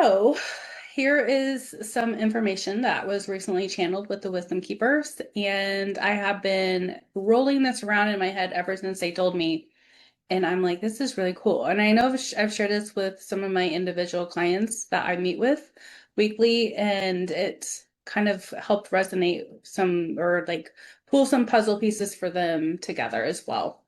So, here is some information that was recently channeled with the Wisdom Keepers, and I have been rolling this around in my head ever since they told me. And I'm like, this is really cool. And I know I've shared this with some of my individual clients that I meet with weekly, and it kind of helped resonate some or like pull some puzzle pieces for them together as well.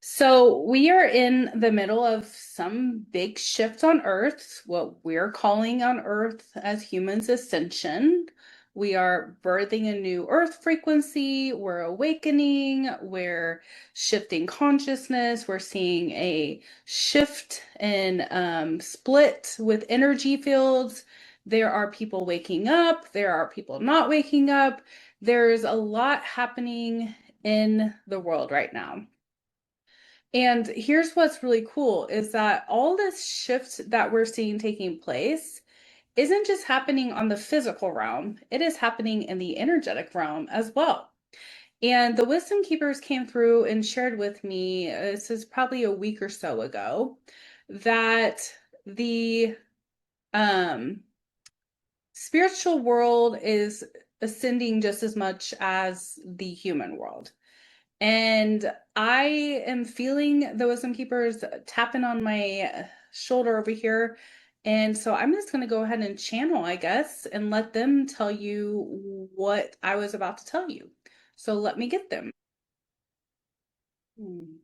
So we are in the middle of some big shift on Earth, what we're calling on Earth as humans ascension. We are birthing a new Earth frequency, we're awakening, we're shifting consciousness, we're seeing a shift in split with energy fields. There are people waking up, there are people not waking up. There's a lot happening in the world right now. And here's what's really cool is that all this shift that we're seeing taking place isn't just happening on the physical realm, it is happening in the energetic realm as well. And the Wisdom Keepers came through and shared with me, this is probably a week or so ago, that the um, spiritual world is ascending just as much as the human world. And I am feeling the Wisdom Keepers tapping on my shoulder over here. And so I'm just going to go ahead and channel, I guess, and let them tell you what I was about to tell you. So let me get them. Hmm.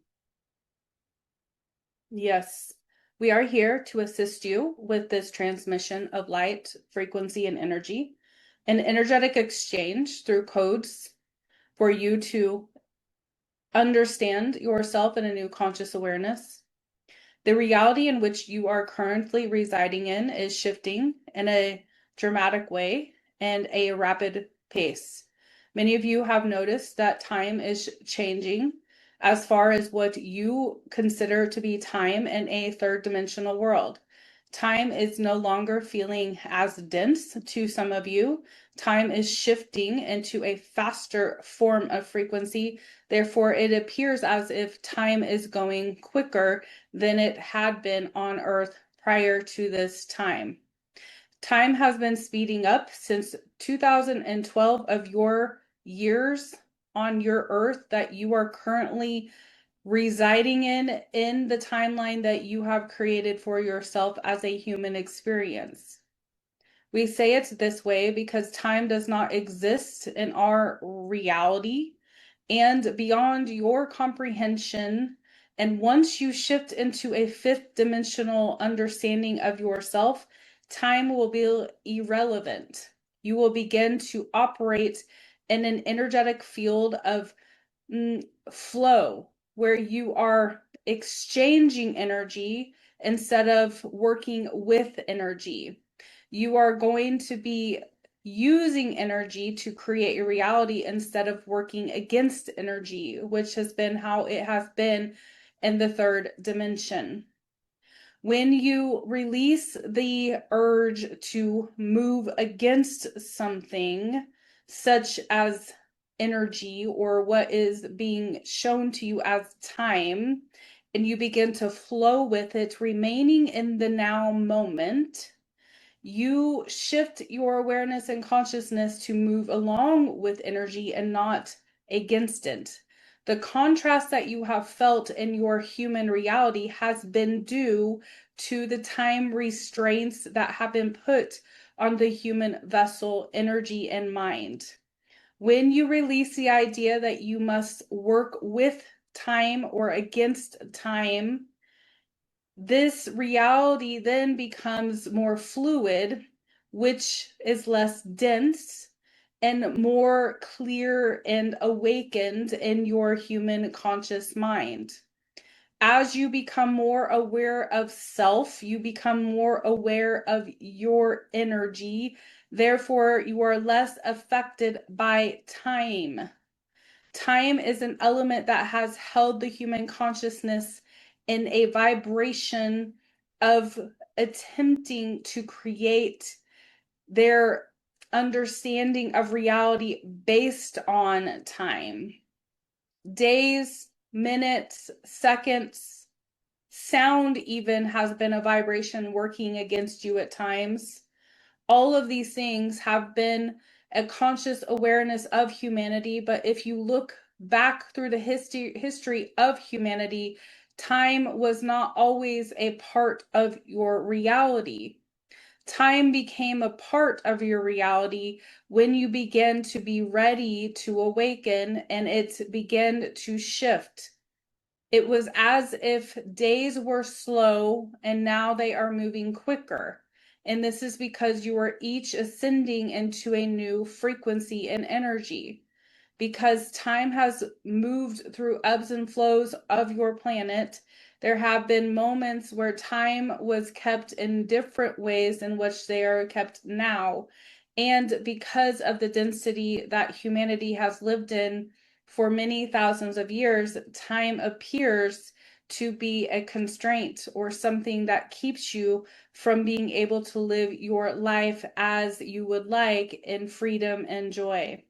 Yes, we are here to assist you with this transmission of light, frequency, and energy, an energetic exchange through codes for you to understand yourself in a new conscious awareness. The reality in which you are currently residing in is shifting in a dramatic way and a rapid pace. Many of you have noticed that time is changing as far as what you consider to be time in a third dimensional world. Time is no longer feeling as dense to some of you. Time is shifting into a faster form of frequency. Therefore, it appears as if time is going quicker than it had been on Earth prior to this time. Time has been speeding up since 2012 of your years on your Earth that you are currently residing in the timeline that you have created for yourself as a human experience. We say it's this way because time does not exist in our reality and beyond your comprehension. And once you shift into a fifth dimensional understanding of yourself, time will be irrelevant. You will begin to operate in an energetic field of flow where you are exchanging energy instead of working with energy. You are going to be using energy to create your reality instead of working against energy, which has been how it has been in the third dimension. When you release the urge to move against something, such as energy or what is being shown to you as time, and you begin to flow with it, remaining in the now moment, you shift your awareness and consciousness to move along with energy and not against it. The contrast that you have felt in your human reality has been due to the time restraints that have been put on the human vessel, energy, and mind. When you release the idea that you must work with time or against time, this reality then becomes more fluid, which is less dense and more clear and awakened in your human conscious mind. As you become more aware of self, you become more aware of your energy. Therefore, you are less affected by time. Time is an element that has held the human consciousness in a vibration of attempting to create their understanding of reality based on time. Days, minutes, seconds, Sound even has been a vibration working against you at times. All of these things have been a conscious awareness of humanity. But if you look back through the history of humanity, time was not always a part of your reality. Time became a part of your reality when you began to be ready to awaken and it began to shift. It was as if days were slow and now they are moving quicker. And this is because you are each ascending into a new frequency and energy. Because time has moved through ebbs and flows of your planet, there have been moments where time was kept in different ways in which they are kept now. And because of the density that humanity has lived in for many thousands of years, time appears to be a constraint or something that keeps you from being able to live your life as you would like in freedom and joy.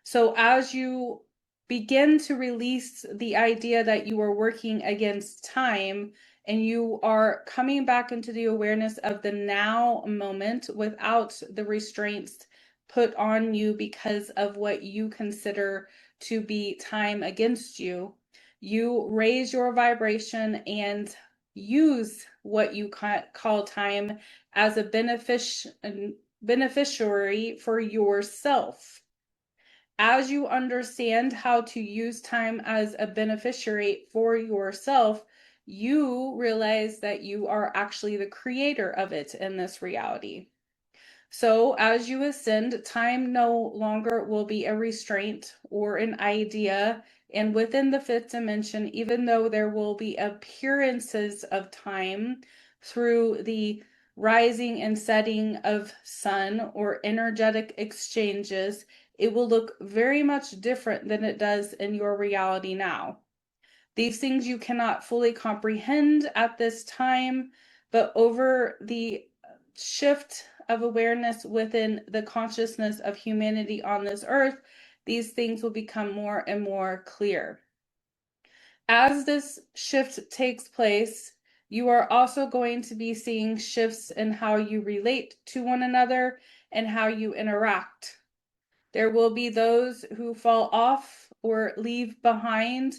So as you begin to release the idea that you are working against time and you are coming back into the awareness of the now moment without the restraints put on you because of what you consider to be time against you, you raise your vibration and use what you call time as a beneficiary for yourself. As you understand how to use time as a beneficiary for yourself, you realize that you are actually the creator of it in this reality. So as you ascend, time no longer will be a restraint or an idea. And within the fifth dimension, even though there will be appearances of time through the rising and setting of sun or energetic exchanges, it will look very much different than it does in your reality now. These things you cannot fully comprehend at this time, but over the shift of awareness within the consciousness of humanity on this earth, these things will become more and more clear. As this shift takes place, you are also going to be seeing shifts in how you relate to one another and how you interact. There will be those who fall off or leave behind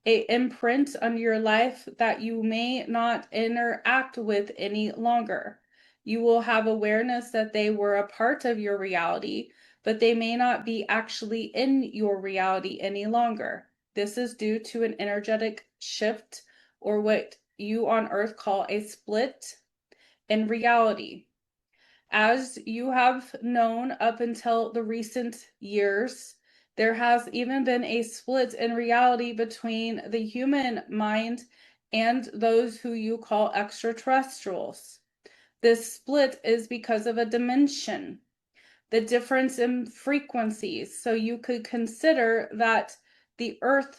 a imprint on your life that you may not interact with any longer. You will have awareness that they were a part of your reality, but they may not be actually in your reality any longer. This is due to an energetic shift, or what you on earth call a split in reality. As you have known up until the recent years, there has even been a split in reality between the human mind and those who you call extraterrestrials. This split is because of a dimension, the difference in frequencies. So you could consider that the earth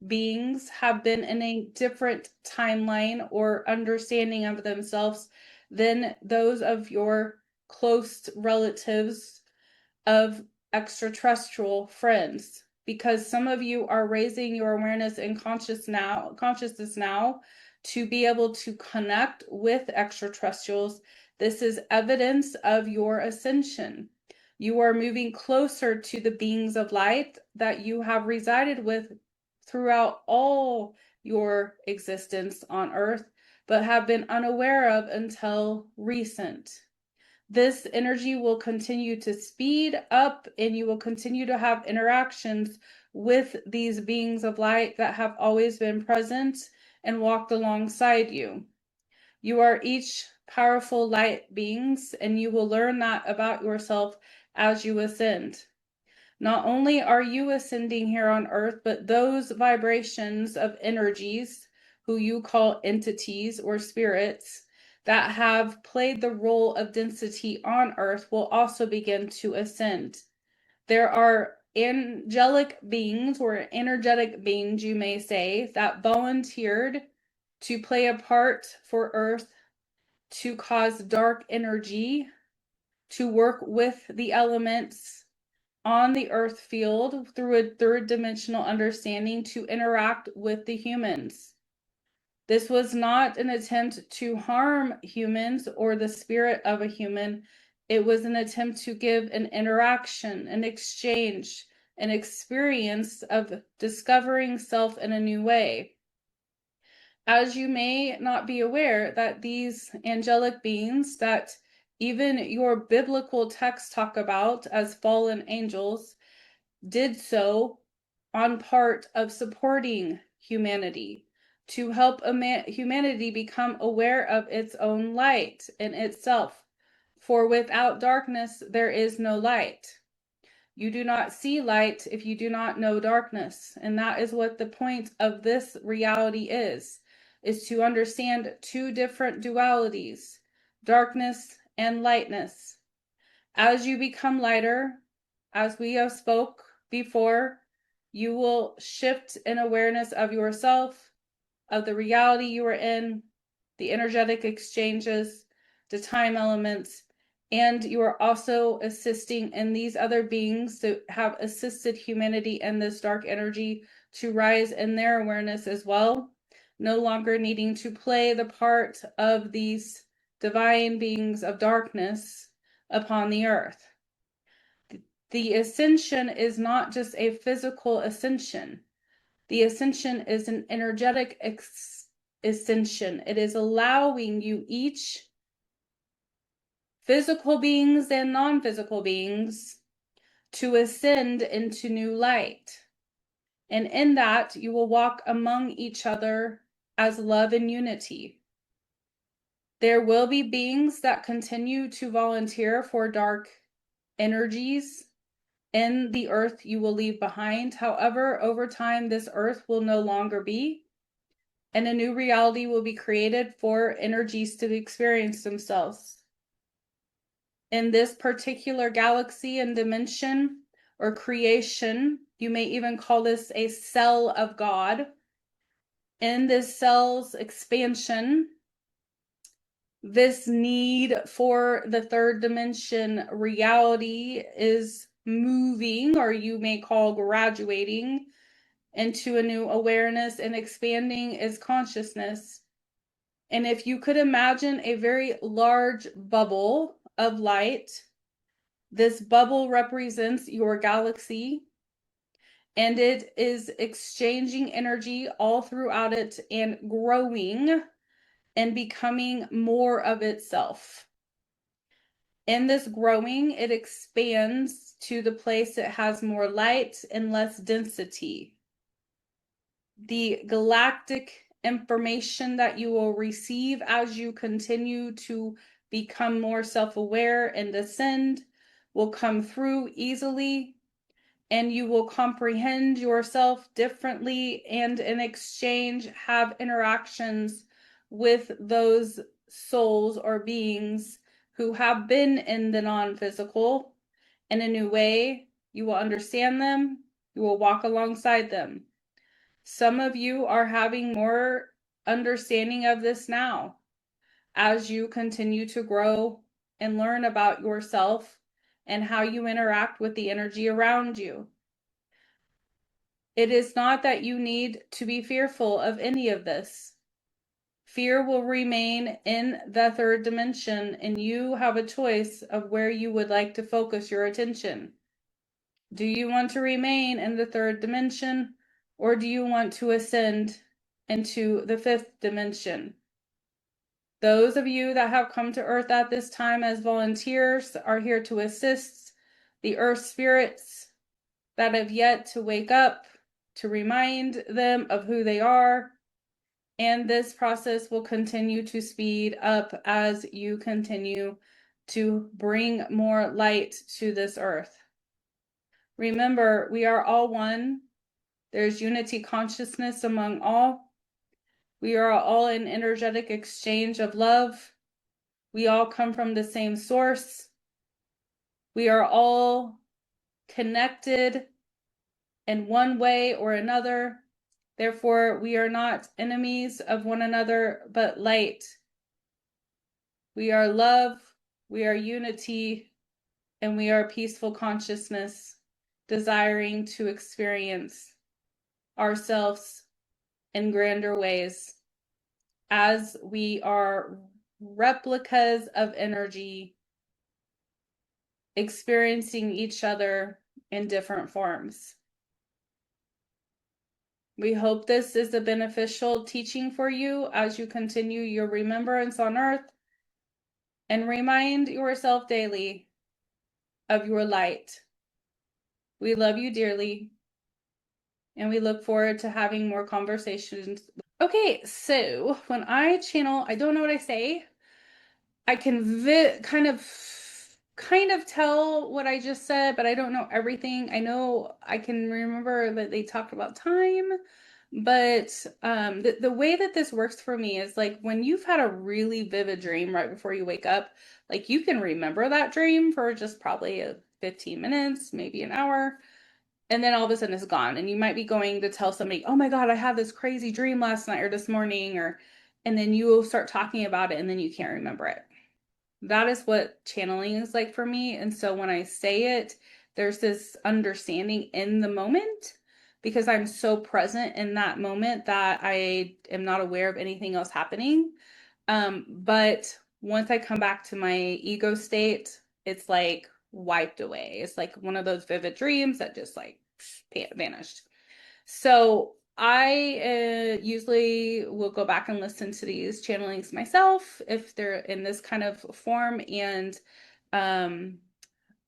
beings have been in a different timeline or understanding of themselves than those of your close relatives of extraterrestrial friends, because some of you are raising your awareness and consciousness now to be able to connect with extraterrestrials. This is evidence of your ascension. You are moving closer to the beings of light that you have resided with throughout all your existence on earth, but have been unaware of until recent. This energy will continue to speed up and you will continue to have interactions with these beings of light that have always been present and walked alongside you. You are each powerful light beings, and you will learn that about yourself as you ascend. Not only are you ascending here on earth, but those vibrations of energies, who you call entities or spirits, that have played the role of density on earth will also begin to ascend. There are angelic beings or energetic beings, you may say, that volunteered to play a part for earth to cause dark energy, to work with the elements on the earth field through a third dimensional understanding to interact with the humans. This was not an attempt to harm humans or the spirit of a human. It was an attempt to give an interaction, an exchange, an experience of discovering self in a new way. As you may not be aware that these angelic beings that even your biblical texts talk about as fallen angels did so on part of supporting humanity, to help humanity become aware of its own light in itself. For without darkness, there is no light. You do not see light if you do not know darkness. And that is what the point of this reality is to understand two different dualities, darkness and lightness. As you become lighter, as we have spoke before, you will shift in awareness of yourself, of the reality you are in, the energetic exchanges, the time elements, and you are also assisting in these other beings that have assisted humanity and this dark energy to rise in their awareness as well, no longer needing to play the part of these divine beings of darkness upon the earth. The ascension is not just a physical ascension. The ascension is an energetic ascension. It is allowing you each, physical beings and non-physical beings, to ascend into new light. And in that, you will walk among each other as love and unity. There will be beings that continue to volunteer for dark energies in the earth you will leave behind. However, over time, this earth will no longer be, and a new reality will be created for energies to experience themselves. In this particular galaxy and dimension or creation, you may even call this a cell of God. In this cell's expansion, this need for the third dimension reality is moving, or you may call graduating, into a new awareness, and expanding is consciousness. And if you could imagine a very large bubble of light, this bubble represents your galaxy, and it is exchanging energy all throughout it and growing and becoming more of itself. In this growing, it expands to the place it has more light and less density. The galactic information that you will receive as you continue to become more self-aware and ascend will come through easily, and you will comprehend yourself differently, and in exchange have interactions with those souls or beings who have been in the non-physical in a new way. You will understand them, you will walk alongside them. Some of you are having more understanding of this now as you continue to grow and learn about yourself and how you interact with the energy around you. It is not that you need to be fearful of any of this. Fear will remain in the third dimension, and you have a choice of where you would like to focus your attention. Do you want to remain in the third dimension, or do you want to ascend into the fifth dimension? Those of you that have come to Earth at this time as volunteers are here to assist the Earth spirits that have yet to wake up, to remind them of who they are. And this process will continue to speed up as you continue to bring more light to this earth. Remember, we are all one. There's unity consciousness among all. We are all in energetic exchange of love. We all come from the same source. We are all connected in one way or another. Therefore, we are not enemies of one another, but light. We are love, we are unity, and we are peaceful consciousness, desiring to experience ourselves in grander ways. as we are replicas of energy experiencing each other in different forms. We hope this is a beneficial teaching for you as you continue your remembrance on earth, and remind yourself daily of your light. We love you dearly, and we look forward to having more conversations. Okay, so when I channel, I don't know what I say. I can kind of tell what I just said, but I don't know everything. I know I can remember that they talked about time, but the way that this works for me is like when you've had a really vivid dream right before you wake up, like you can remember that dream for just probably 15 minutes, maybe an hour, and then all of a sudden it's gone. And you might be going to tell somebody, "Oh my God, I had this crazy dream last night or this morning," or and then you will start talking about it and then you can't remember it. That is what channeling is like for me. And so when I say it, there's this understanding in the moment because I'm so present in that moment that I am not aware of anything else happening. But once I come back to my ego state, it's like wiped away. It's like one of those vivid dreams that just like vanished. So I usually will go back and listen to these channelings myself if they're in this kind of form, and um,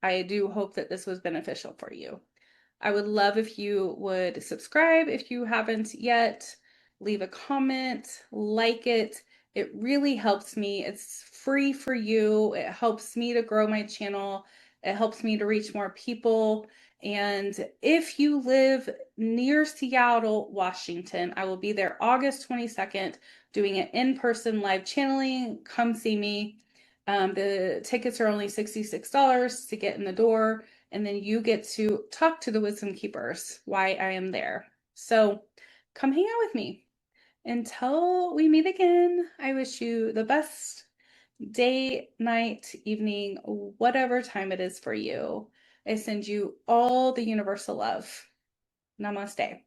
I do hope that this was beneficial for you. I would love if you would subscribe if you haven't yet, leave a comment, like it. It really helps me. It's free for you. It helps me to grow my channel. It helps me to reach more people. And if you live near Seattle, Washington, I will be there August 22nd doing an in-person live channeling. Come see me. The tickets are only $66 to get in the door, and then you get to talk to the wisdom keepers why I am there. So come hang out with me. Until we meet again, I wish you the best day, night, evening, whatever time it is for you. I send you all the universal love. Namaste.